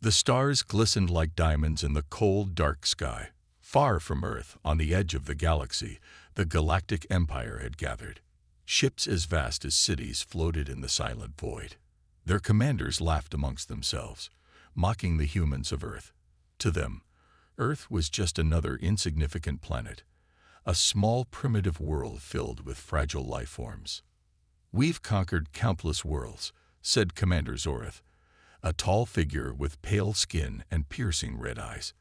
The stars glistened like diamonds in the cold, dark sky. Far from Earth, on the edge of the galaxy, the Galactic Empire had gathered. Ships as vast as cities floated in the silent void. Their commanders laughed amongst themselves, mocking the humans of Earth. To them, Earth was just another insignificant planet, a small primitive world filled with fragile life forms. "We've conquered countless worlds," said Commander Zorath, a tall figure with pale skin and piercing red eyes.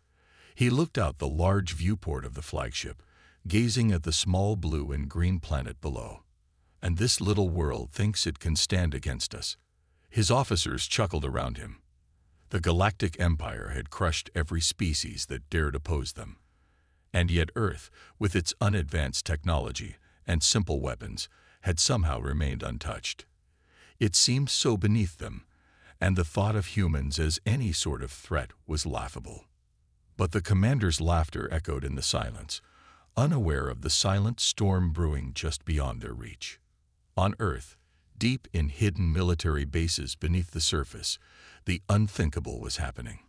He looked out the large viewport of the flagship, gazing at the small blue and green planet below. "And this little world thinks it can stand against us." His officers chuckled around him. The Galactic Empire had crushed every species that dared oppose them. And yet Earth, with its unadvanced technology and simple weapons, had somehow remained untouched. It seemed so beneath them, and the thought of humans as any sort of threat was laughable. But the commander's laughter echoed in the silence, unaware of the silent storm brewing just beyond their reach. On Earth, deep in hidden military bases beneath the surface, the unthinkable was happening.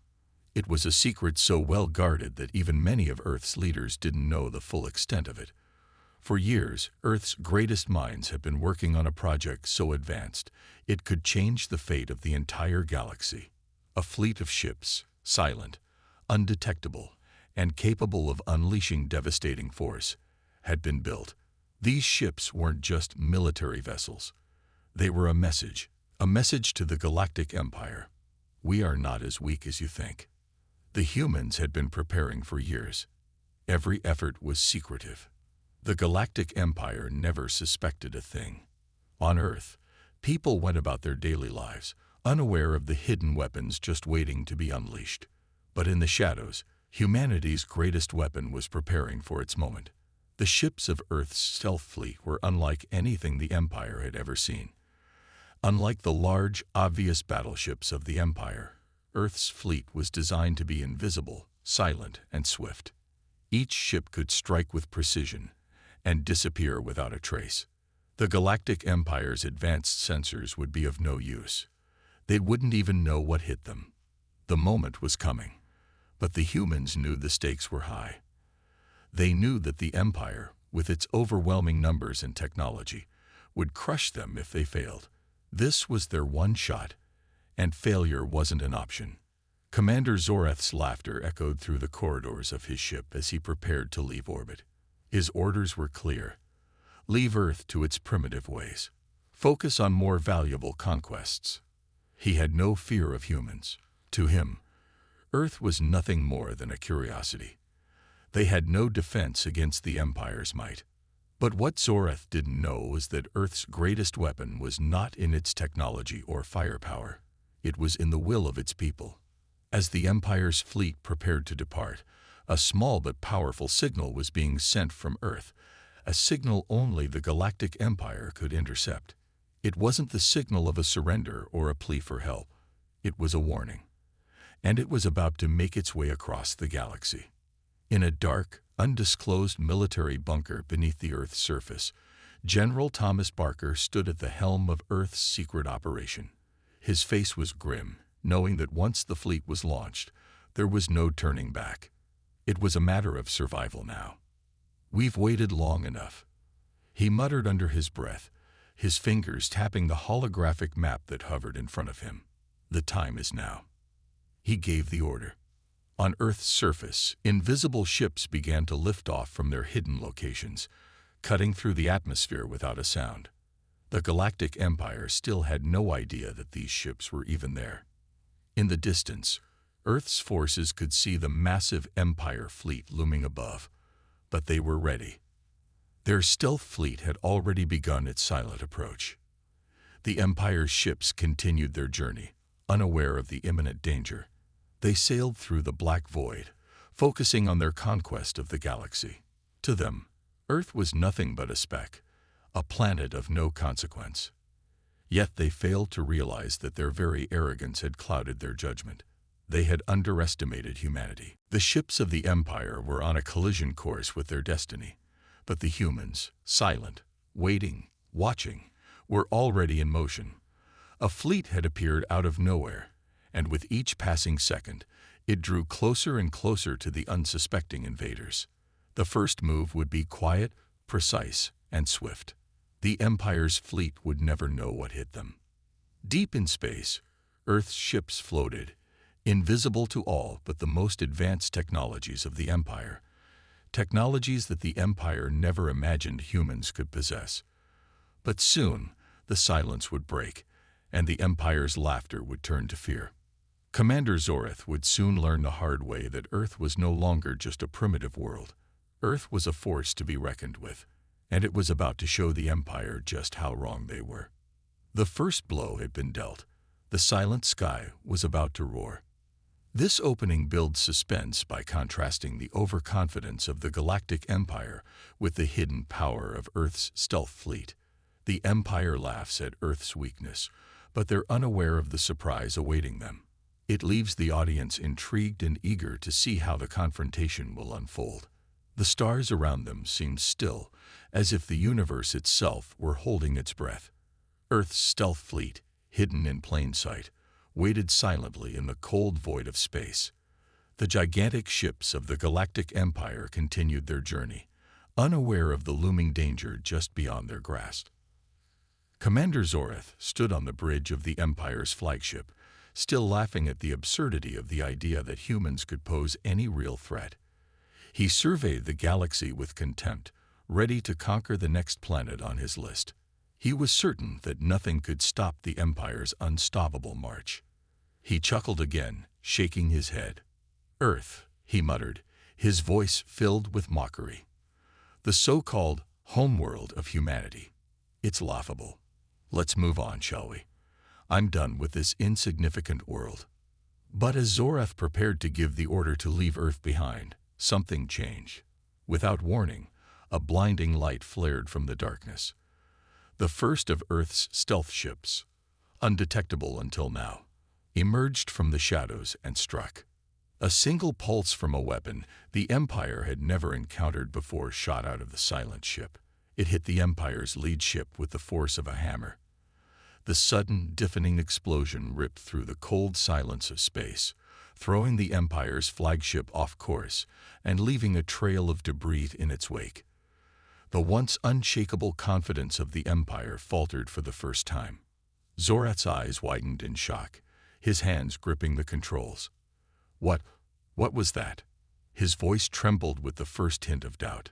It was a secret so well guarded that even many of Earth's leaders didn't know the full extent of it. For years, Earth's greatest minds have been working on a project so advanced it could change the fate of the entire galaxy. A fleet of ships, silent, undetectable, and capable of unleashing devastating force, had been built. These ships weren't just military vessels. They were a message to the Galactic Empire. "We are not as weak as you think." The humans had been preparing for years. Every effort was secretive. The Galactic Empire never suspected a thing. On Earth, people went about their daily lives, unaware of the hidden weapons just waiting to be unleashed. But in the shadows, humanity's greatest weapon was preparing for its moment. The ships of Earth's stealth fleet were unlike anything the Empire had ever seen. Unlike the large, obvious battleships of the Empire, Earth's fleet was designed to be invisible, silent, and swift. Each ship could strike with precision and disappear without a trace. The Galactic Empire's advanced sensors would be of no use. They wouldn't even know what hit them. The moment was coming, but the humans knew the stakes were high. They knew that the Empire, with its overwhelming numbers and technology, would crush them if they failed. This was their one shot, and failure wasn't an option. Commander Zorath's laughter echoed through the corridors of his ship as he prepared to leave orbit. His orders were clear. Leave Earth to its primitive ways. Focus on more valuable conquests. He had no fear of humans. To him, Earth was nothing more than a curiosity. They had no defense against the Empire's might. But what Zorath didn't know was that Earth's greatest weapon was not in its technology or firepower. It was in the will of its people. As the Empire's fleet prepared to depart, a small but powerful signal was being sent from Earth, a signal only the Galactic Empire could intercept. It wasn't the signal of a surrender or a plea for help. It was a warning. And it was about to make its way across the galaxy. In a dark, undisclosed military bunker beneath the Earth's surface, General Thomas Barker stood at the helm of Earth's secret operation. His face was grim, knowing that once the fleet was launched, there was no turning back. It was a matter of survival now. "We've waited long enough," he muttered under his breath, his fingers tapping the holographic map that hovered in front of him. "The time is now." He gave the order. On Earth's surface, invisible ships began to lift off from their hidden locations, cutting through the atmosphere without a sound. The Galactic Empire still had no idea that these ships were even there. In the distance, Earth's forces could see the massive Empire fleet looming above, but they were ready. Their stealth fleet had already begun its silent approach. The Empire's ships continued their journey, unaware of the imminent danger. They sailed through the black void, focusing on their conquest of the galaxy. To them, Earth was nothing but a speck, a planet of no consequence. Yet they failed to realize that their very arrogance had clouded their judgment. They had underestimated humanity. The ships of the Empire were on a collision course with their destiny, but the humans, silent, waiting, watching, were already in motion. A fleet had appeared out of nowhere, and with each passing second, it drew closer and closer to the unsuspecting invaders. The first move would be quiet, precise, and swift. The Empire's fleet would never know what hit them. Deep in space, Earth's ships floated, invisible to all but the most advanced technologies of the Empire, technologies that the Empire never imagined humans could possess. But soon, the silence would break, and the Empire's laughter would turn to fear. Commander Zoreth would soon learn the hard way that Earth was no longer just a primitive world. Earth was a force to be reckoned with, and it was about to show the Empire just how wrong they were. The first blow had been dealt. The silent sky was about to roar. This opening builds suspense by contrasting the overconfidence of the Galactic Empire with the hidden power of Earth's stealth fleet. The Empire laughs at Earth's weakness, but they're unaware of the surprise awaiting them. It leaves the audience intrigued and eager to see how the confrontation will unfold. The stars around them seem still, as if the universe itself were holding its breath. Earth's stealth fleet, hidden in plain sight, waited silently in the cold void of space. The gigantic ships of the Galactic Empire continued their journey, unaware of the looming danger just beyond their grasp. Commander Zoreth stood on the bridge of the Empire's flagship, still laughing at the absurdity of the idea that humans could pose any real threat. He surveyed the galaxy with contempt, ready to conquer the next planet on his list. He was certain that nothing could stop the Empire's unstoppable march. He chuckled again, shaking his head. "Earth," he muttered, his voice filled with mockery. "The so-called homeworld of humanity. It's laughable. Let's move on, shall we? I'm done with this insignificant world." But as Zoreth prepared to give the order to leave Earth behind, something changed. Without warning, a blinding light flared from the darkness. The first of Earth's stealth ships, undetectable until now, emerged from the shadows and struck. A single pulse from a weapon the Empire had never encountered before shot out of the silent ship. It hit the Empire's lead ship with the force of a hammer. The sudden, deafening explosion ripped through the cold silence of space, throwing the Empire's flagship off course and leaving a trail of debris in its wake. The once unshakable confidence of the Empire faltered for the first time. Zoreth's eyes widened in shock, his hands gripping the controls. What was that?" His voice trembled with the first hint of doubt.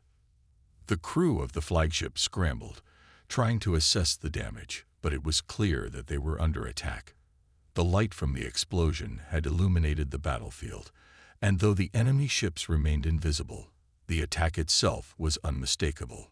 The crew of the flagship scrambled, trying to assess the damage, but it was clear that they were under attack. The light from the explosion had illuminated the battlefield, and though the enemy ships remained invisible, the attack itself was unmistakable.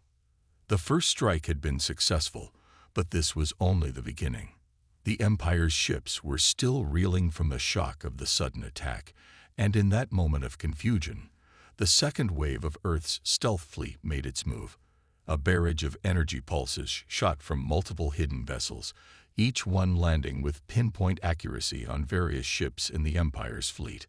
The first strike had been successful, but this was only the beginning. The Empire's ships were still reeling from the shock of the sudden attack, and in that moment of confusion, the second wave of Earth's stealth fleet made its move. A barrage of energy pulses shot from multiple hidden vessels, each one landing with pinpoint accuracy on various ships in the Empire's fleet.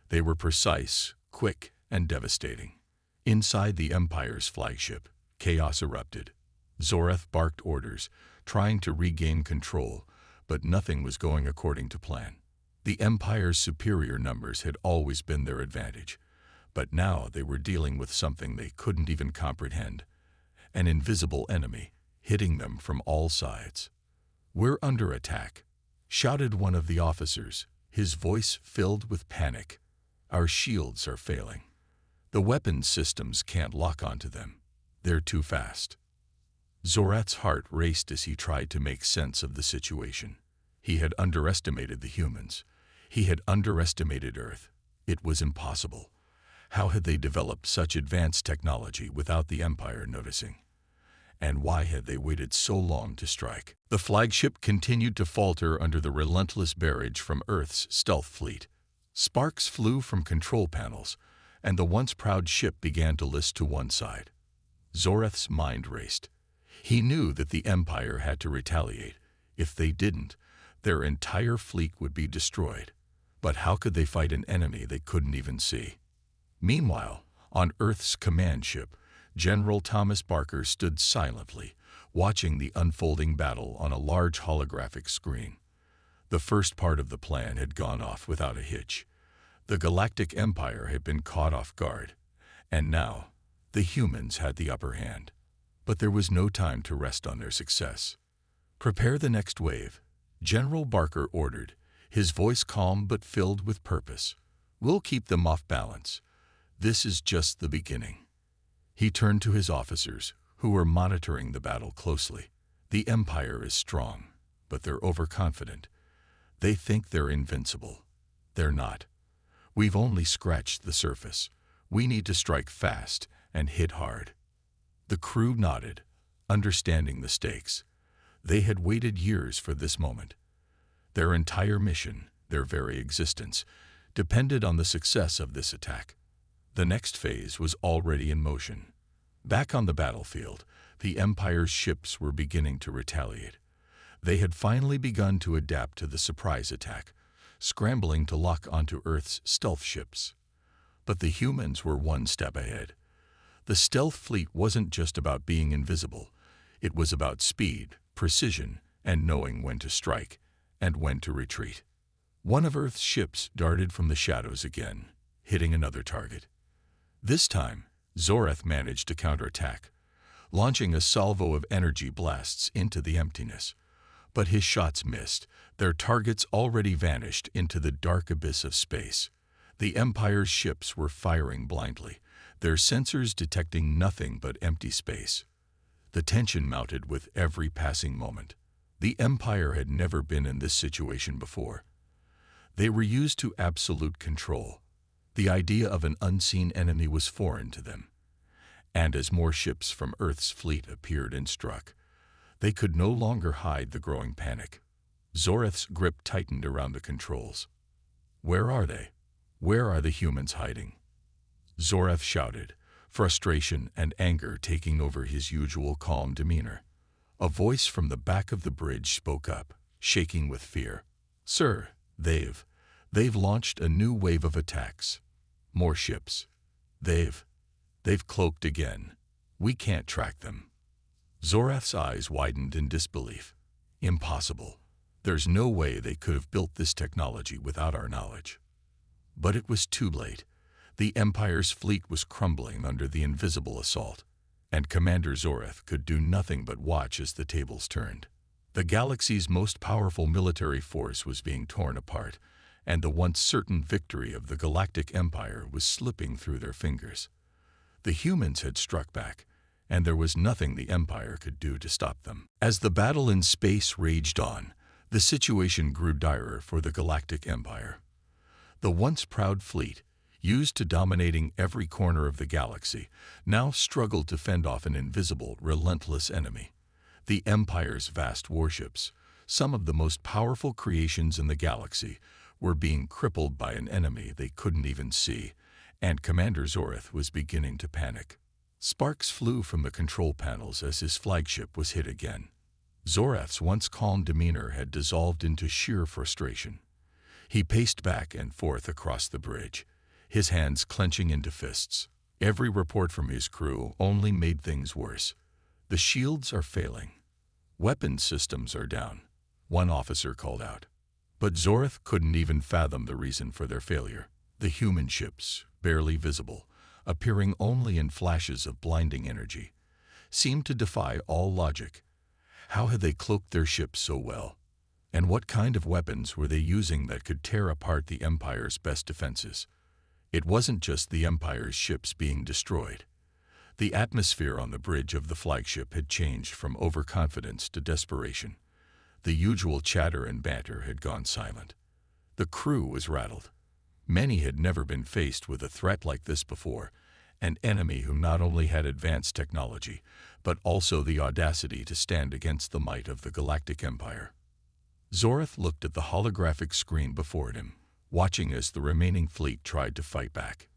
They were precise, quick, and devastating. Inside the Empire's flagship, chaos erupted. Zoreth barked orders, trying to regain control, but nothing was going according to plan. The Empire's superior numbers had always been their advantage, but now they were dealing with something they couldn't even comprehend. An invisible enemy, hitting them from all sides. "We're under attack," shouted one of the officers, his voice filled with panic. "Our shields are failing. The weapons systems can't lock onto them. They're too fast." Zoreth's heart raced as he tried to make sense of the situation. He had underestimated the humans. He had underestimated Earth. It was impossible. How had they developed such advanced technology without the Empire noticing? And why had they waited so long to strike? The flagship continued to falter under the relentless barrage from Earth's stealth fleet. Sparks flew from control panels, and the once proud ship began to list to one side. Zoreth's mind raced. He knew that the Empire had to retaliate. If they didn't, their entire fleet would be destroyed. But how could they fight an enemy they couldn't even see? Meanwhile, on Earth's command ship, General Thomas Barker stood silently, watching the unfolding battle on a large holographic screen. The first part of the plan had gone off without a hitch. The Galactic Empire had been caught off guard, and now the humans had the upper hand. But there was no time to rest on their success. "Prepare the next wave," General Barker ordered, his voice calm but filled with purpose. "We'll keep them off balance. This is just the beginning." He turned to his officers, who were monitoring the battle closely. "The Empire is strong, but they're overconfident. They think they're invincible. They're not. We've only scratched the surface. We need to strike fast and hit hard." The crew nodded, understanding the stakes. They had waited years for this moment. Their entire mission, their very existence, depended on the success of this attack. The next phase was already in motion. Back on the battlefield, the Empire's ships were beginning to retaliate. They had finally begun to adapt to the surprise attack, scrambling to lock onto Earth's stealth ships. But the humans were one step ahead. The stealth fleet wasn't just about being invisible. It was about speed, precision, and knowing when to strike and when to retreat. One of Earth's ships darted from the shadows again, hitting another target. This time, Zoreth managed to counterattack, launching a salvo of energy blasts into the emptiness. But his shots missed. Their targets already vanished into the dark abyss of space. The Empire's ships were firing blindly, their sensors detecting nothing but empty space. The tension mounted with every passing moment. The Empire had never been in this situation before. They were used to absolute control. The idea of an unseen enemy was foreign to them. And as more ships from Earth's fleet appeared and struck, they could no longer hide the growing panic. Zoreth's grip tightened around the controls. "Where are they? Where are the humans hiding?" Zoreth shouted, frustration and anger taking over his usual calm demeanor. A voice from the back of the bridge spoke up, shaking with fear. "Sir, they've launched a new wave of attacks. More ships. They've cloaked again. We can't track them." Zoreth's eyes widened in disbelief. "Impossible. There's no way they could have built this technology without our knowledge." But it was too late. The Empire's fleet was crumbling under the invisible assault, and Commander Zoreth could do nothing but watch as the tables turned. The galaxy's most powerful military force was being torn apart, and the once certain victory of the Galactic Empire was slipping through their fingers. The humans had struck back, and there was nothing the Empire could do to stop them. As the battle in space raged on, the situation grew direr for the Galactic Empire. The once proud fleet, used to dominating every corner of the galaxy, now struggled to fend off an invisible, relentless enemy. The Empire's vast warships, some of the most powerful creations in the galaxy, were being crippled by an enemy they couldn't even see, and Commander Zoreth was beginning to panic. Sparks flew from the control panels as his flagship was hit again. Zoreth's once calm demeanor had dissolved into sheer frustration. He paced back and forth across the bridge, his hands clenching into fists. Every report from his crew only made things worse. "The shields are failing. Weapon systems are down," one officer called out. But Zoreth couldn't even fathom the reason for their failure. The human ships, barely visible, appearing only in flashes of blinding energy, seemed to defy all logic. How had they cloaked their ships so well? And what kind of weapons were they using that could tear apart the Empire's best defenses? It wasn't just the Empire's ships being destroyed. The atmosphere on the bridge of the flagship had changed from overconfidence to desperation. The usual chatter and banter had gone silent. The crew was rattled. Many had never been faced with a threat like this before, an enemy who not only had advanced technology, but also the audacity to stand against the might of the Galactic Empire. Zoreth looked at the holographic screen before him, watching as the remaining fleet tried to fight back.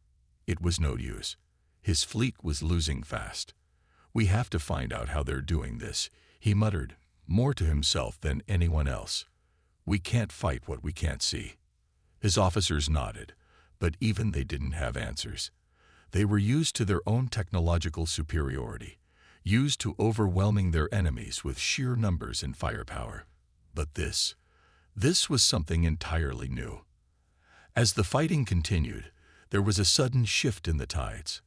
It was no use. His fleet was losing fast. "We have to find out how they're doing this," he muttered, more to himself than anyone else. "We can't fight what we can't see." His officers nodded, but even they didn't have answers. They were used to their own technological superiority, used to overwhelming their enemies with sheer numbers and firepower. But this This was something entirely new. As the fighting continued, there was a sudden shift in the tides.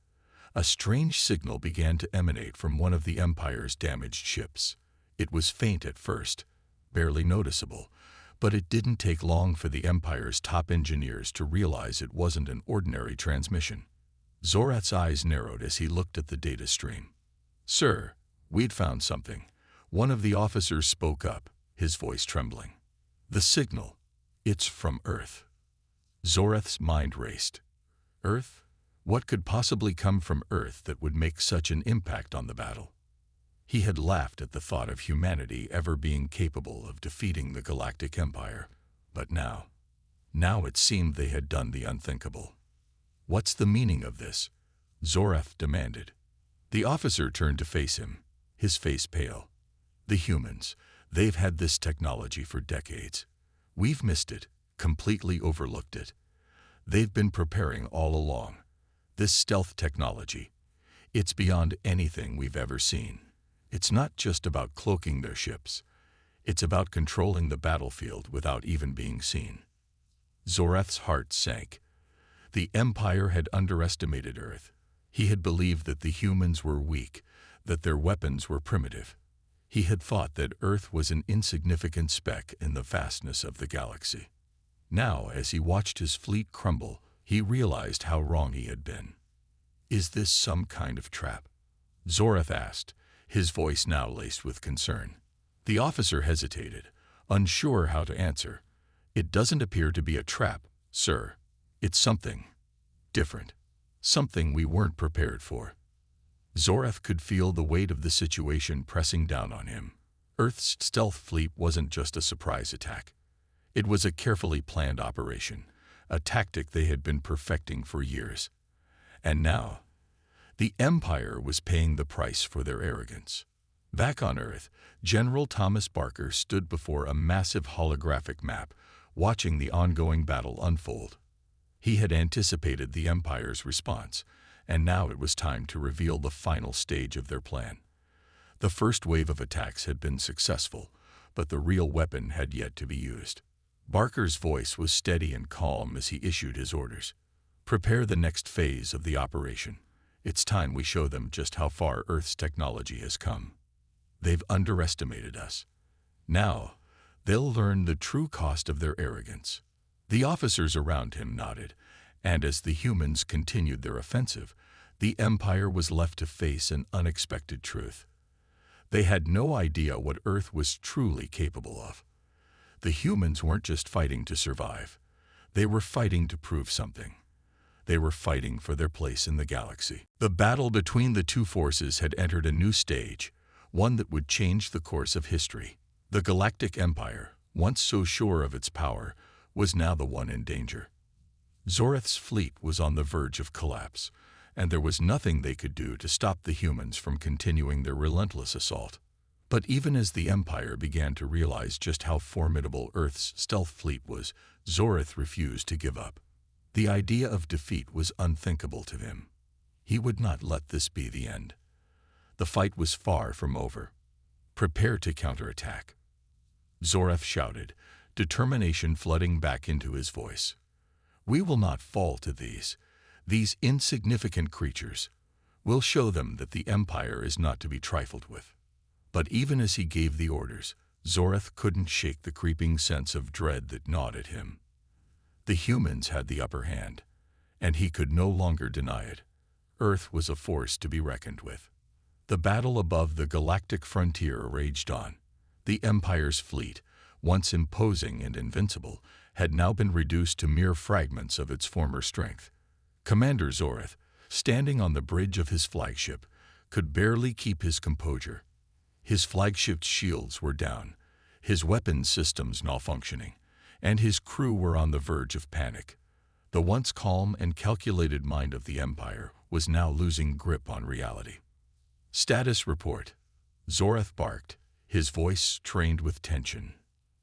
A strange signal began to emanate from one of the Empire's damaged ships. It was faint at first, barely noticeable, but it didn't take long for the Empire's top engineers to realize it wasn't an ordinary transmission. Zorath's eyes narrowed as he looked at the data stream. "Sir, we'd found something." One of the officers spoke up, his voice trembling. "The signal. It's from Earth." Zorath's mind raced. Earth? What could possibly come from Earth that would make such an impact on the battle? He had laughed at the thought of humanity ever being capable of defeating the Galactic Empire. But now it seemed they had done the unthinkable. "What's the meaning of this?" Zorath demanded. The officer turned to face him, his face pale. "The humans, they've had this technology for decades. We've missed it, completely overlooked it. They've been preparing all along. This stealth technology, it's beyond anything we've ever seen. It's not just about cloaking their ships. It's about controlling the battlefield without even being seen." Zorath's heart sank. The Empire had underestimated Earth. He had believed that the humans were weak, that their weapons were primitive. He had thought that Earth was an insignificant speck in the vastness of the galaxy. Now, as he watched his fleet crumble, he realized how wrong he had been. "Is this some kind of trap?" Zorath asked, his voice now laced with concern. The officer hesitated, unsure how to answer. "It doesn't appear to be a trap, sir. It's something different, something we weren't prepared for." Zorath could feel the weight of the situation pressing down on him. Earth's stealth fleet wasn't just a surprise attack. It was a carefully planned operation, a tactic they had been perfecting for years. And now, the Empire was paying the price for their arrogance. Back on Earth, General Thomas Barker stood before a massive holographic map, watching the ongoing battle unfold. He had anticipated the Empire's response, and now it was time to reveal the final stage of their plan. The first wave of attacks had been successful, but the real weapon had yet to be used. Barker's voice was steady and calm as he issued his orders. "Prepare the next phase of the operation. It's time we show them just how far Earth's technology has come. They've underestimated us. Now, they'll learn the true cost of their arrogance." The officers around him nodded, and as the humans continued their offensive, the Empire was left to face an unexpected truth. They had no idea what Earth was truly capable of. The humans weren't just fighting to survive. They were fighting to prove something. They were fighting for their place in the galaxy. The battle between the two forces had entered a new stage, one that would change the course of history. The Galactic Empire, once so sure of its power, was now the one in danger. Zorath's fleet was on the verge of collapse, and there was nothing they could do to stop the humans from continuing their relentless assault. But even as the Empire began to realize just how formidable Earth's stealth fleet was, Zorath refused to give up. The idea of defeat was unthinkable to him. He would not let this be the end. The fight was far from over. "Prepare to counterattack," Zorath shouted, determination flooding back into his voice. "We will not fall to these insignificant creatures. We'll show them that the Empire is not to be trifled with." But even as he gave the orders, Zorath couldn't shake the creeping sense of dread that gnawed at him. The humans had the upper hand, and he could no longer deny it. Earth was a force to be reckoned with. The battle above the galactic frontier raged on. The Empire's fleet, once imposing and invincible, had now been reduced to mere fragments of its former strength. Commander Zorath, standing on the bridge of his flagship, could barely keep his composure. His flagship's shields were down, his weapons systems malfunctioning, and his crew were on the verge of panic. The once calm and calculated mind of the Empire was now losing grip on reality. "Status report," Zorath barked, his voice strained with tension.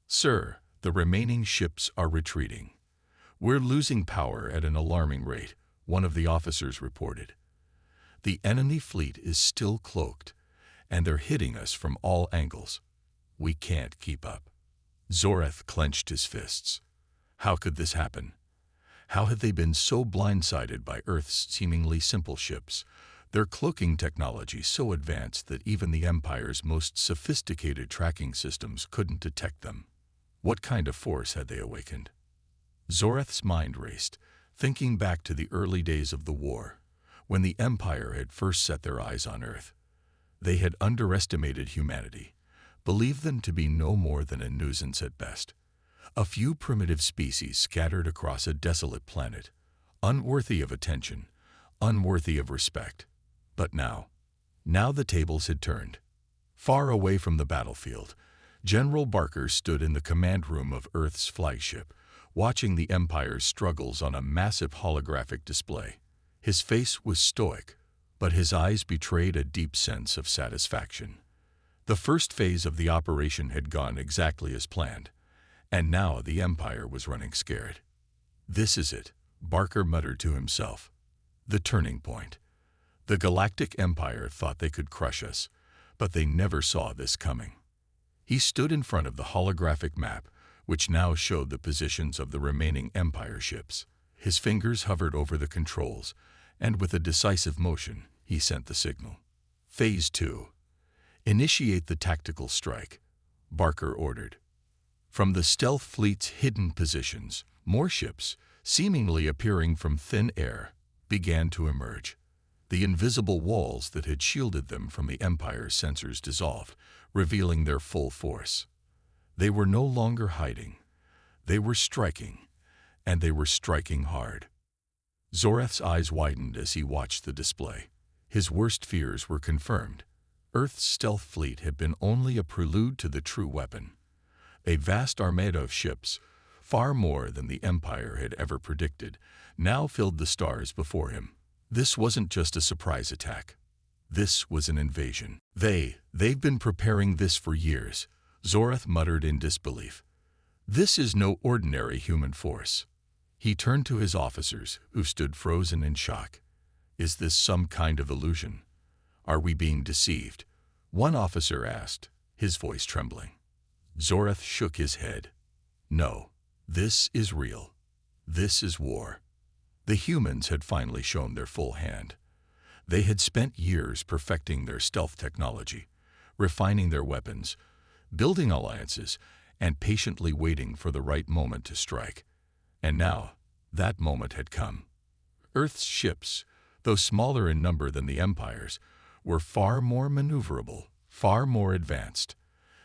"Sir, the remaining ships are retreating. We're losing power at an alarming rate," one of the officers reported. "The enemy fleet is still cloaked, and they're hitting us from all angles. We can't keep up." Zoreth clenched his fists. How could this happen? How had they been so blindsided by Earth's seemingly simple ships, their cloaking technology so advanced that even the Empire's most sophisticated tracking systems couldn't detect them? What kind of force had they awakened? Zoreth's mind raced, thinking back to the early days of the war, when the Empire had first set their eyes on Earth. They had underestimated humanity, believed them to be no more than a nuisance at best. A few primitive species scattered across a desolate planet, unworthy of attention, unworthy of respect. But now the tables had turned. Far away from the battlefield, General Barker stood in the command room of Earth's flagship, watching the Empire's struggles on a massive holographic display. His face was stoic, but his eyes betrayed a deep sense of satisfaction. The first phase of the operation had gone exactly as planned, and now the Empire was running scared. "This is it," Barker muttered to himself. "The turning point. The Galactic Empire thought they could crush us, but they never saw this coming." He stood in front of the holographic map, which now showed the positions of the remaining Empire ships. His fingers hovered over the controls, and with a decisive motion, he sent the signal. "Phase 2. Initiate the tactical strike," Barker ordered. From the stealth fleet's hidden positions, more ships, seemingly appearing from thin air, began to emerge. The invisible walls that had shielded them from the Empire's sensors dissolved, revealing their full force. They were no longer hiding. They were striking, and they were striking hard. Zoreth's eyes widened as he watched the display. His worst fears were confirmed. Earth's stealth fleet had been only a prelude to the true weapon. A vast armada of ships, far more than the Empire had ever predicted, now filled the stars before him. This wasn't just a surprise attack. This was an invasion. They've been preparing this for years, Zoreth muttered in disbelief. This is no ordinary human force. He turned to his officers, who stood frozen in shock. Is this some kind of illusion? Are we being deceived? One officer asked, his voice trembling. Zoreth shook his head. No, this is real. This is war. The humans had finally shown their full hand. They had spent years perfecting their stealth technology, refining their weapons, building alliances, and patiently waiting for the right moment to strike. And now, that moment had come. Earth's ships, though smaller in number than the Empire's, were far more maneuverable, far more advanced.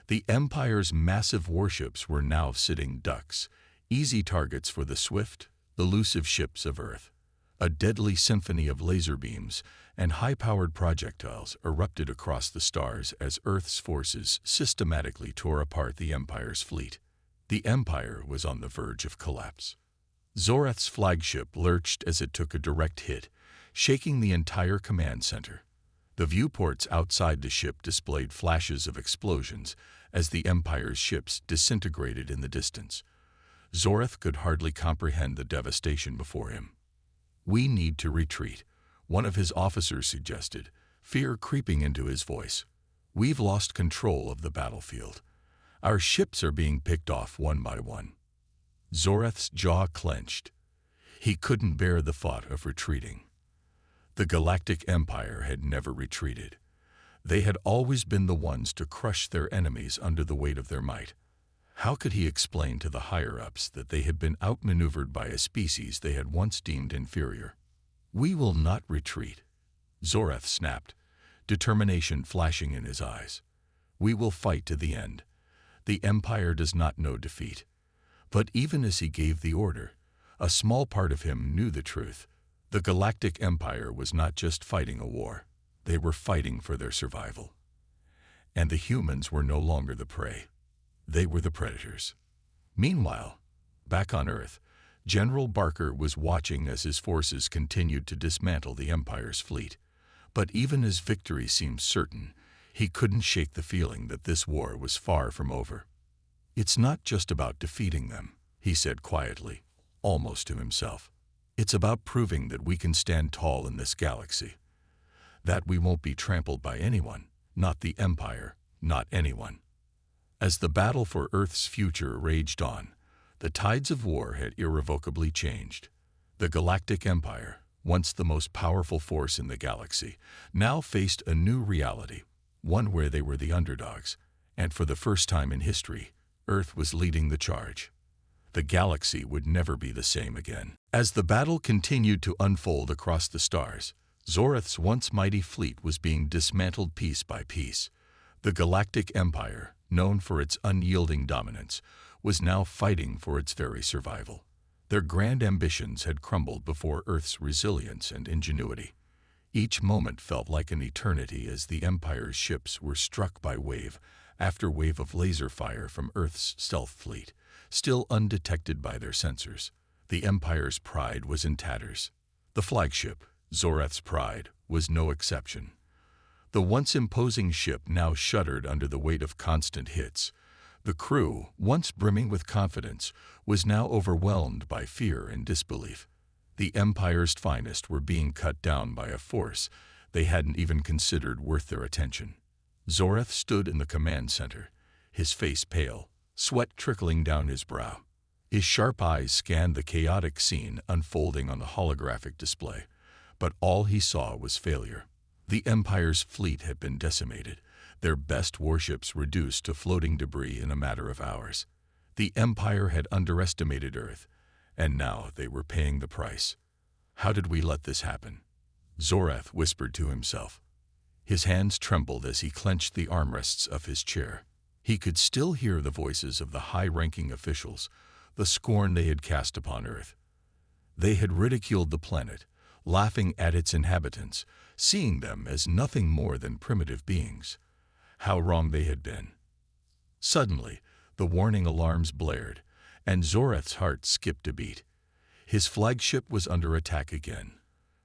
The Empire's massive warships were now sitting ducks, easy targets for the swift, elusive ships of Earth. A deadly symphony of laser beams and high-powered projectiles erupted across the stars as Earth's forces systematically tore apart the Empire's fleet. The Empire was on the verge of collapse. Zoreth's flagship lurched as it took a direct hit, shaking the entire command center. The viewports outside the ship displayed flashes of explosions as the Empire's ships disintegrated in the distance. Zoreth could hardly comprehend the devastation before him. "We need to retreat," one of his officers suggested, fear creeping into his voice. "We've lost control of the battlefield. Our ships are being picked off one by one." Zoreth's jaw clenched. He couldn't bear the thought of retreating. The Galactic Empire had never retreated. They had always been the ones to crush their enemies under the weight of their might. How could he explain to the higher-ups that they had been outmaneuvered by a species they had once deemed inferior? "We will not retreat," Zoreth snapped, determination flashing in his eyes. "We will fight to the end. The Empire does not know defeat." But even as he gave the order, a small part of him knew the truth. The Galactic Empire was not just fighting a war. They were fighting for their survival. And the humans were no longer the prey. They were the predators. Meanwhile, back on Earth, General Barker was watching as his forces continued to dismantle the Empire's fleet. But even as victory seemed certain, he couldn't shake the feeling that this war was far from over. "It's not just about defeating them," he said quietly, almost to himself. "It's about proving that we can stand tall in this galaxy. That we won't be trampled by anyone, not the Empire, not anyone." As the battle for Earth's future raged on, the tides of war had irrevocably changed. The Galactic Empire, once the most powerful force in the galaxy, now faced a new reality, one where they were the underdogs, and for the first time in history, Earth was leading the charge. The galaxy would never be the same again. As the battle continued to unfold across the stars, Zorath's once mighty fleet was being dismantled piece by piece. The Galactic Empire, known for its unyielding dominance, was now fighting for its very survival. Their grand ambitions had crumbled before Earth's resilience and ingenuity. Each moment felt like an eternity as the Empire's ships were struck by wave after wave of laser fire from Earth's stealth fleet, still undetected by their sensors. The Empire's pride was in tatters. The flagship, Zorath's Pride, was no exception. The once imposing ship now shuddered under the weight of constant hits. The crew, once brimming with confidence, was now overwhelmed by fear and disbelief. The Empire's finest were being cut down by a force they hadn't even considered worth their attention. Zorath stood in the command center, his face pale, sweat trickling down his brow. His sharp eyes scanned the chaotic scene unfolding on the holographic display, but all he saw was failure. The Empire's fleet had been decimated, their best warships reduced to floating debris in a matter of hours. The Empire had underestimated Earth, and now they were paying the price. How did we let this happen? Zorath whispered to himself. His hands trembled as he clenched the armrests of his chair. He could still hear the voices of the high-ranking officials, the scorn they had cast upon Earth. They had ridiculed the planet, laughing at its inhabitants, seeing them as nothing more than primitive beings. How wrong they had been. Suddenly, the warning alarms blared, and Zorath's heart skipped a beat. His flagship was under attack again.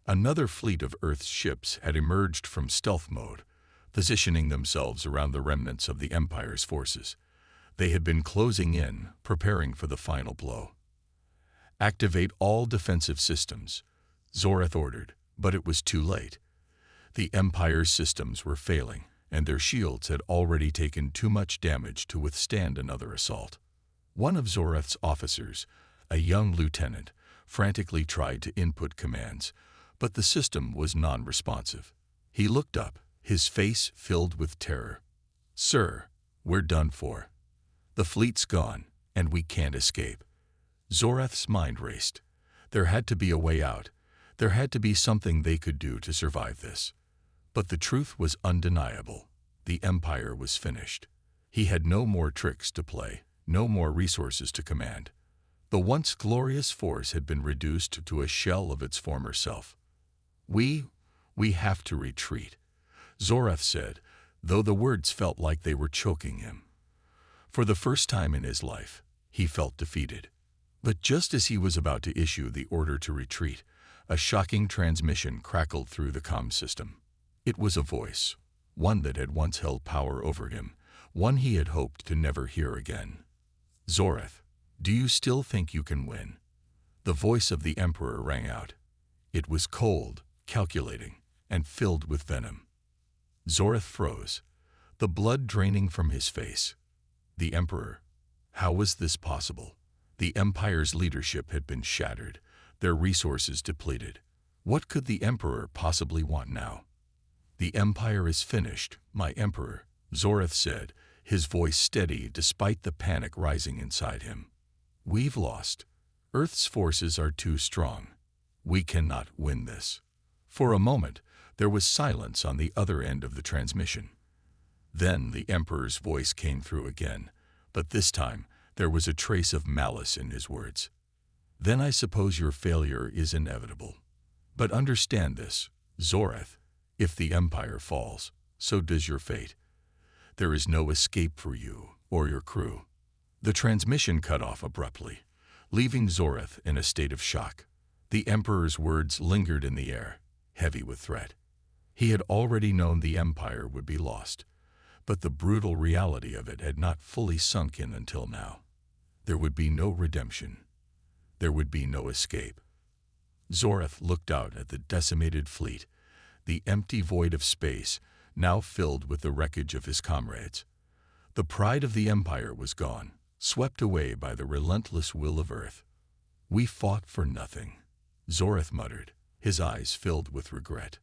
Another fleet of Earth's ships had emerged from stealth mode, positioning themselves around the remnants of the Empire's forces. They had been closing in, preparing for the final blow. "Activate all defensive systems," Zorath ordered, but it was too late. The Empire's systems were failing, and their shields had already taken too much damage to withstand another assault. One of Zorath's officers, a young lieutenant, frantically tried to input commands, but the system was non-responsive. He looked up, his face filled with terror. "Sir, we're done for. The fleet's gone, and we can't escape." Zorath's mind raced. There had to be a way out. There had to be something they could do to survive this. But the truth was undeniable. The Empire was finished. He had no more tricks to play, no more resources to command. The once glorious force had been reduced to a shell of its former self. We have to retreat," Zorath said, though the words felt like they were choking him. For the first time in his life, he felt defeated. But just as he was about to issue the order to retreat, a shocking transmission crackled through the comm system. It was a voice, one that had once held power over him, one he had hoped to never hear again. "Zorath, do you still think you can win?" The voice of the Emperor rang out. It was cold, calculating, and filled with venom. Zorath froze, the blood draining from his face. The Emperor? How was this possible? The Empire's leadership had been shattered, their resources depleted. What could the Emperor possibly want now? "The Empire is finished, my Emperor," Zorath said, his voice steady despite the panic rising inside him. "We've lost. Earth's forces are too strong. We cannot win this." For a moment, there was silence on the other end of the transmission. Then the Emperor's voice came through again, but this time there was a trace of malice in his words. "Then I suppose your failure is inevitable. But understand this, Zorath, if the Empire falls, so does your fate. There is no escape for you or your crew." The transmission cut off abruptly, leaving Zorath in a state of shock. The Emperor's words lingered in the air, heavy with threat. He had already known the Empire would be lost, but the brutal reality of it had not fully sunk in until now. There would be no redemption. There would be no escape. Zorath looked out at the decimated fleet, the empty void of space, now filled with the wreckage of his comrades. The pride of the empire was gone, swept away by the relentless will of Earth. "We fought for nothing," Zoreth muttered, his eyes filled with regret.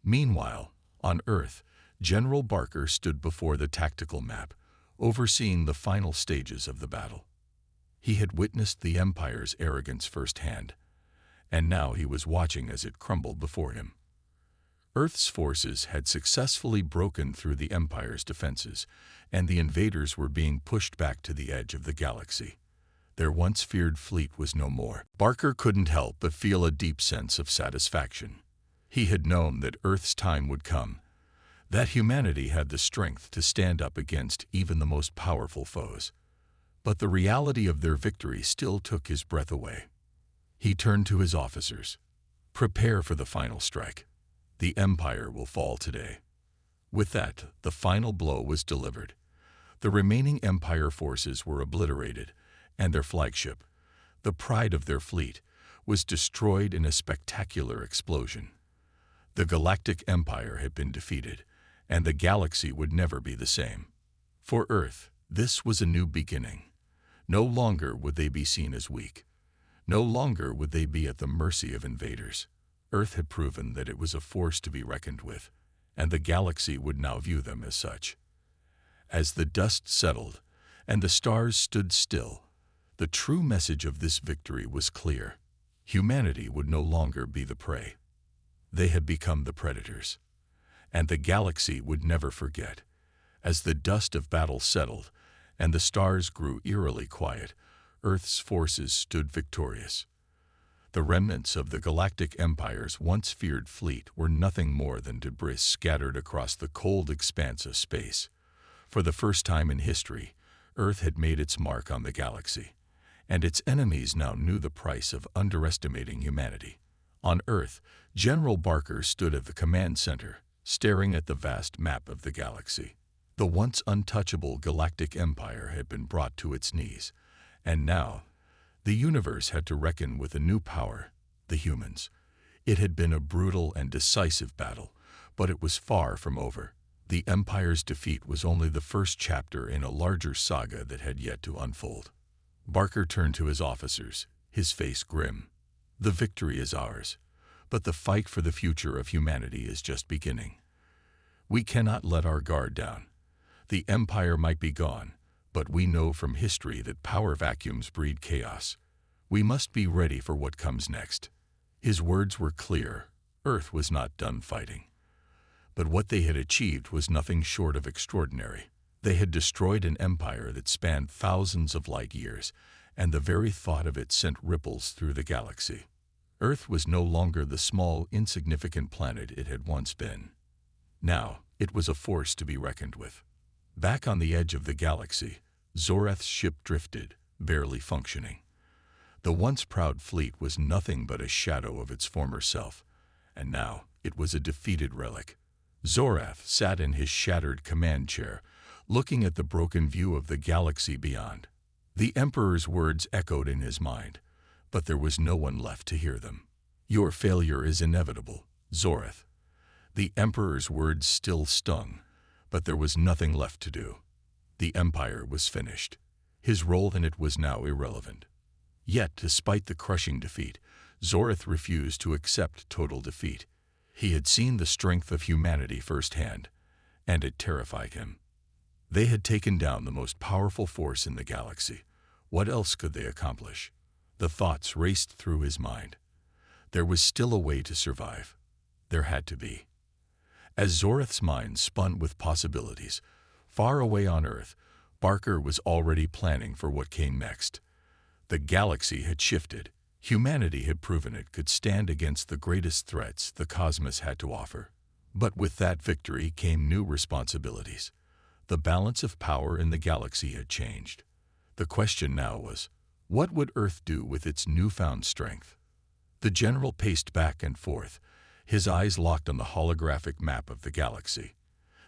Meanwhile, on Earth, General Barker stood before the tactical map, overseeing the final stages of the battle. He had witnessed the Empire's arrogance firsthand, and now he was watching as it crumbled before him. Earth's forces had successfully broken through the Empire's defenses, and the invaders were being pushed back to the edge of the galaxy. Their once feared fleet was no more. Barker couldn't help but feel a deep sense of satisfaction. He had known that Earth's time would come, that humanity had the strength to stand up against even the most powerful foes. But the reality of their victory still took his breath away. He turned to his officers. "Prepare for the final strike. The Empire will fall today." With that, the final blow was delivered. The remaining Empire forces were obliterated, and their flagship, the pride of their fleet, was destroyed in a spectacular explosion. The Galactic Empire had been defeated, and the galaxy would never be the same. For Earth, this was a new beginning. No longer would they be seen as weak. No longer would they be at the mercy of invaders. Earth had proven that it was a force to be reckoned with, and the galaxy would now view them as such. As the dust settled and the stars stood still, the true message of this victory was clear. Humanity would no longer be the prey. They had become the predators, and the galaxy would never forget. As the dust of battle settled and the stars grew eerily quiet, Earth's forces stood victorious. The remnants of the Galactic Empire's once feared fleet were nothing more than debris scattered across the cold expanse of space. For the first time in history, Earth had made its mark on the galaxy, and its enemies now knew the price of underestimating humanity. On Earth, General Barker stood at the command center, staring at the vast map of the galaxy. The once untouchable Galactic Empire had been brought to its knees, and now the universe had to reckon with a new power, the humans. It had been a brutal and decisive battle, but it was far from over. The Empire's defeat was only the first chapter in a larger saga that had yet to unfold. Barker turned to his officers, his face grim. "The victory is ours, but the fight for the future of humanity is just beginning. We cannot let our guard down. The Empire might be gone, but we know from history that power vacuums breed chaos. We must be ready for what comes next." His words were clear. Earth was not done fighting. But what they had achieved was nothing short of extraordinary. They had destroyed an empire that spanned thousands of light years, and the very thought of it sent ripples through the galaxy. Earth was no longer the small, insignificant planet it had once been. Now, it was a force to be reckoned with. Back on the edge of the galaxy, Zoreth's ship drifted, barely functioning. The once proud fleet was nothing but a shadow of its former self, and now it was a defeated relic. Zoreth sat in his shattered command chair, looking at the broken view of the galaxy beyond. The Emperor's words echoed in his mind, but there was no one left to hear them. "Your failure is inevitable, Zoreth." The Emperor's words still stung, but there was nothing left to do. The Empire was finished. His role in it was now irrelevant. Yet, despite the crushing defeat, Zoreth refused to accept total defeat. He had seen the strength of humanity firsthand, and it terrified him. They had taken down the most powerful force in the galaxy. What else could they accomplish? The thoughts raced through his mind. There was still a way to survive. There had to be. As Zoreth's mind spun with possibilities, far away on Earth, Barker was already planning for what came next. The galaxy had shifted. Humanity had proven it could stand against the greatest threats the cosmos had to offer. But with that victory came new responsibilities. The balance of power in the galaxy had changed. The question now was, what would Earth do with its newfound strength? The general paced back and forth, his eyes locked on the holographic map of the galaxy.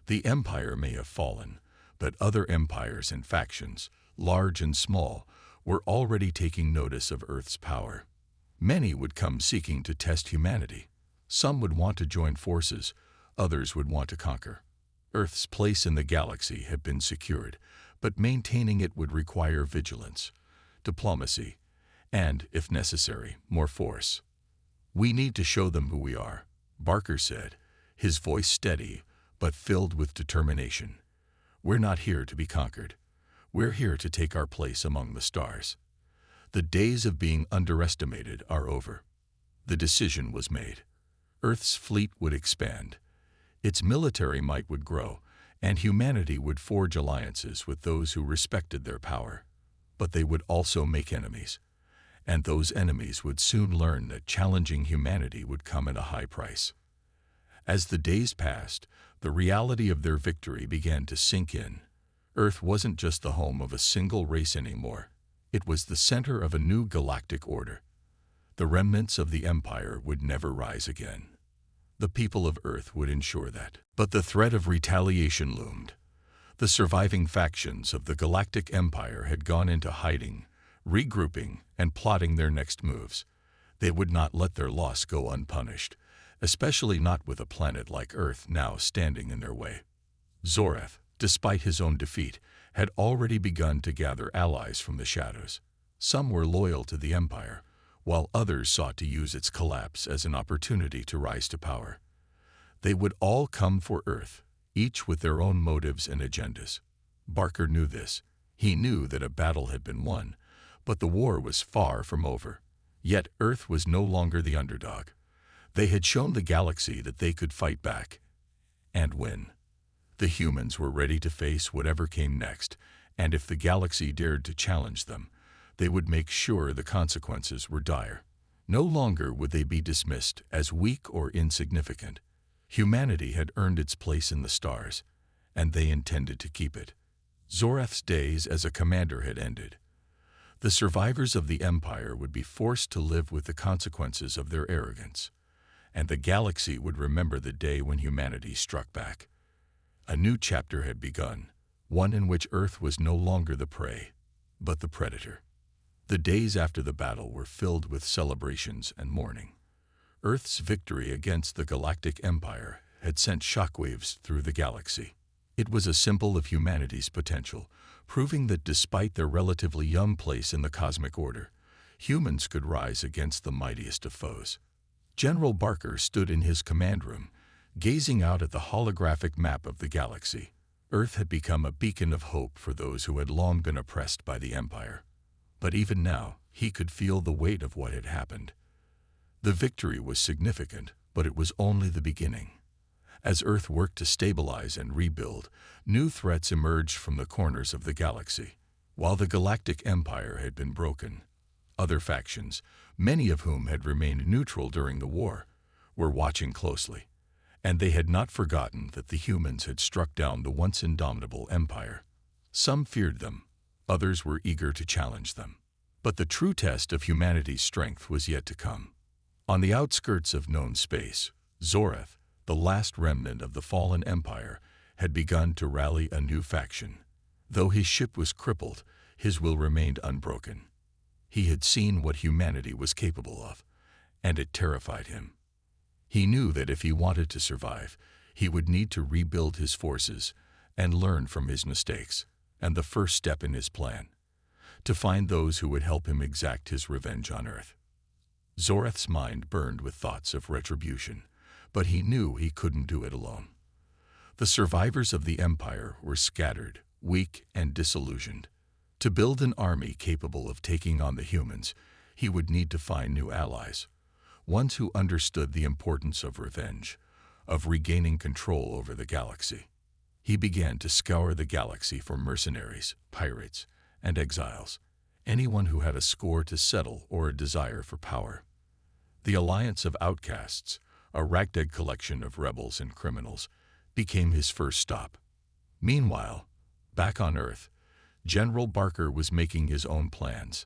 The Empire may have fallen, but other empires and factions, large and small, were already taking notice of Earth's power. Many would come seeking to test humanity. Some would want to join forces, others would want to conquer. Earth's place in the galaxy had been secured, but maintaining it would require vigilance, diplomacy, and, if necessary, more force. "We need to show them who we are," Barker said, his voice steady but filled with determination. "We're not here to be conquered. We're here to take our place among the stars. The days of being underestimated are over." The decision was made. Earth's fleet would expand. Its military might would grow, and humanity would forge alliances with those who respected their power. But they would also make enemies, and those enemies would soon learn that challenging humanity would come at a high price. As the days passed, the reality of their victory began to sink in. Earth wasn't just the home of a single race anymore. It was the center of a new galactic order. The remnants of the Empire would never rise again. The people of Earth would ensure that. But the threat of retaliation loomed. The surviving factions of the Galactic Empire had gone into hiding, regrouping, and plotting their next moves. They would not let their loss go unpunished, especially not with a planet like Earth now standing in their way. Zorath, despite his own defeat, had already begun to gather allies from the shadows. Some were loyal to the Empire, while others sought to use its collapse as an opportunity to rise to power. They would all come for Earth, each with their own motives and agendas. Barker knew this. He knew that a battle had been won, but the war was far from over. Yet Earth was no longer the underdog. They had shown the galaxy that they could fight back and win. The humans were ready to face whatever came next, and if the galaxy dared to challenge them, they would make sure the consequences were dire. No longer would they be dismissed as weak or insignificant. Humanity had earned its place in the stars, and they intended to keep it. Zorath's days as a commander had ended. The survivors of the Empire would be forced to live with the consequences of their arrogance, and the galaxy would remember the day when humanity struck back. A new chapter had begun, one in which Earth was no longer the prey, but the predator. The days after the battle were filled with celebrations and mourning. Earth's victory against the Galactic Empire had sent shockwaves through the galaxy. It was a symbol of humanity's potential, proving that despite their relatively young place in the cosmic order, humans could rise against the mightiest of foes. General Barker stood in his command room, gazing out at the holographic map of the galaxy. Earth had become a beacon of hope for those who had long been oppressed by the Empire. But even now, he could feel the weight of what had happened. The victory was significant, but it was only the beginning. As Earth worked to stabilize and rebuild, new threats emerged from the corners of the galaxy. While the Galactic Empire had been broken, other factions, many of whom had remained neutral during the war, were watching closely. And they had not forgotten that the humans had struck down the once indomitable Empire. Some feared them. Others were eager to challenge them. But the true test of humanity's strength was yet to come. On the outskirts of known space, Zorath, the last remnant of the fallen empire, had begun to rally a new faction. Though his ship was crippled, his will remained unbroken. He had seen what humanity was capable of, and it terrified him. He knew that if he wanted to survive, he would need to rebuild his forces and learn from his mistakes. And the first step in his plan, to find those who would help him exact his revenge on Earth. Zorath's mind burned with thoughts of retribution, but he knew he couldn't do it alone. The survivors of the Empire were scattered, weak, and disillusioned. To build an army capable of taking on the humans, he would need to find new allies, ones who understood the importance of revenge, of regaining control over the galaxy. He began to scour the galaxy for mercenaries, pirates, and exiles, anyone who had a score to settle or a desire for power. The alliance of outcasts, a ragtag collection of rebels and criminals, became his first stop. Meanwhile, back on Earth, General Barker was making his own plans.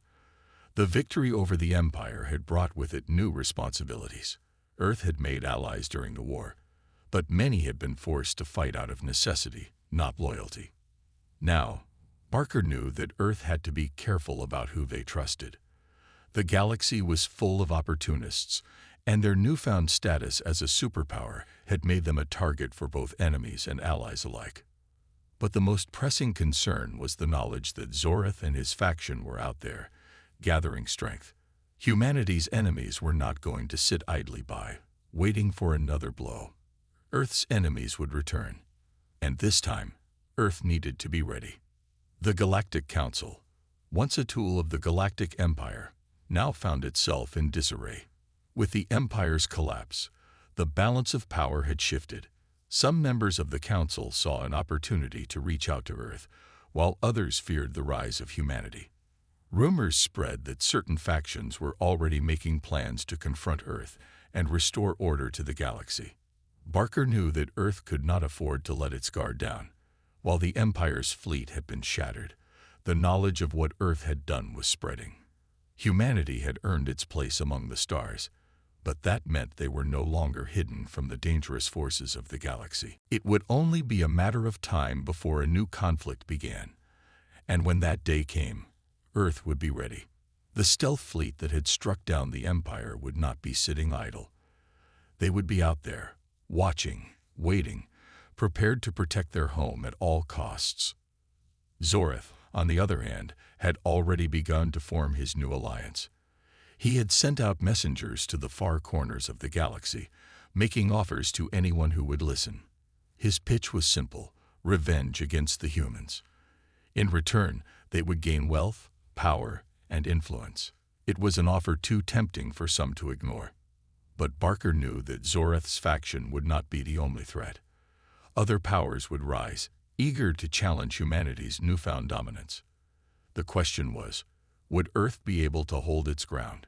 The victory over the Empire had brought with it new responsibilities. Earth had made allies during the war, but many had been forced to fight out of necessity, not loyalty. Now, Barker knew that Earth had to be careful about who they trusted. The galaxy was full of opportunists, and their newfound status as a superpower had made them a target for both enemies and allies alike. But the most pressing concern was the knowledge that Zorath and his faction were out there, gathering strength. Humanity's enemies were not going to sit idly by, waiting for another blow. Earth's enemies would return, and this time, Earth needed to be ready. The Galactic Council, once a tool of the Galactic Empire, now found itself in disarray. With the Empire's collapse, the balance of power had shifted. Some members of the Council saw an opportunity to reach out to Earth, while others feared the rise of humanity. Rumors spread that certain factions were already making plans to confront Earth and restore order to the galaxy. Barker knew that Earth could not afford to let its guard down. While the Empire's fleet had been shattered, the knowledge of what Earth had done was spreading. Humanity had earned its place among the stars, but that meant they were no longer hidden from the dangerous forces of the galaxy. It would only be a matter of time before a new conflict began, and when that day came, Earth would be ready. The stealth fleet that had struck down the Empire would not be sitting idle. They would be out there, watching, waiting, prepared to protect their home at all costs. Zorath, on the other hand, had already begun to form his new alliance. He had sent out messengers to the far corners of the galaxy, making offers to anyone who would listen. His pitch was simple: revenge against the humans. In return, they would gain wealth, power, and influence. It was an offer too tempting for some to ignore. But Barker knew that Zorath's faction would not be the only threat. Other powers would rise, eager to challenge humanity's newfound dominance. The question was, would Earth be able to hold its ground?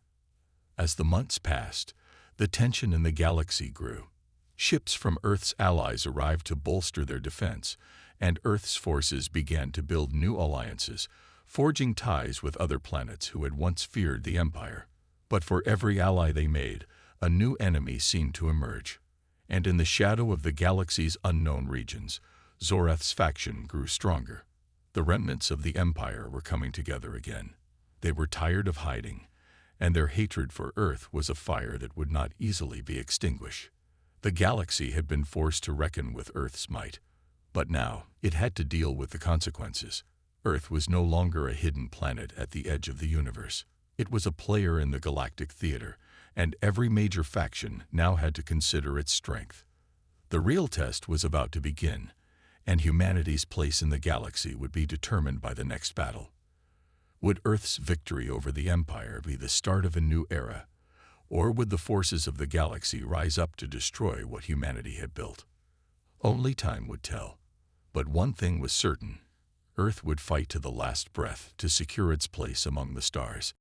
As the months passed, the tension in the galaxy grew. Ships from Earth's allies arrived to bolster their defense, and Earth's forces began to build new alliances, forging ties with other planets who had once feared the Empire. But for every ally they made, a new enemy seemed to emerge. And in the shadow of the galaxy's unknown regions, Zorath's faction grew stronger. The remnants of the Empire were coming together again. They were tired of hiding, and their hatred for Earth was a fire that would not easily be extinguished. The galaxy had been forced to reckon with Earth's might, but now it had to deal with the consequences. Earth was no longer a hidden planet at the edge of the universe. It was a player in the galactic theater, and every major faction now had to consider its strength. The real test was about to begin, and humanity's place in the galaxy would be determined by the next battle. Would Earth's victory over the Empire be the start of a new era, or would the forces of the galaxy rise up to destroy what humanity had built? Only time would tell. But one thing was certain: Earth would fight to the last breath to secure its place among the stars.